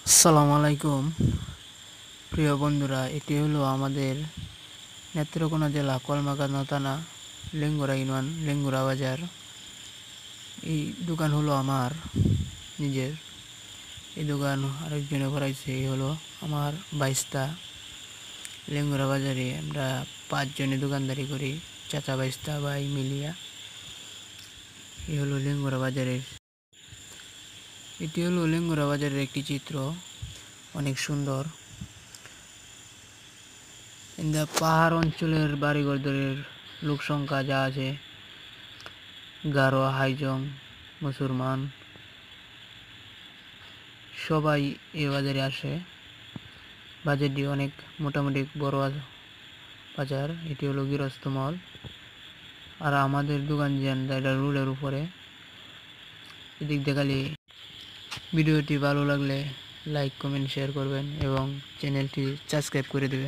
আসসালামু আলাইকুম প্রিয় বন্ধুরা, এটি হলো আমাদের নেত্রকোনা জেলা কলমাকান্দা থানা লেঙ্গুরা ইউনিয়ন লেঙ্গুরা বাজার। এই দোকান হলো আমার নিজের। এই দোকান আরেকজনে করাইছে। এই হলো আমার বাইস্তা। লেঙ্গুরা বাজারে আমরা 5 জনে দোকানদারি করি, চাচা বাইস্তা ভাই মিলিয়া। এই হলো লেঙ্গুরা বাজারের এটি হলো লেঙ্গুরা বাজারের একটি চিত্র, অনেক সুন্দর। পাহাড় অঞ্চলের বাড়িঘরদের লোক সংখ্যা যা আছে, গারো, হাইজং, মুসলমান সবাই এ বাজারে আসে। বাজারটি অনেক মোটামুটি বড় বাজার। এটি হলো গৃহস্থ মল। আর আমাদের দোকান যেন এটা রোডের উপরে। এদিক দেখালে ভিডিওটি ভালো লাগলে লাইক কমেন্ট শেয়ার করবেন এবং চ্যানেলটি সাবস্ক্রাইব করে দেবেন।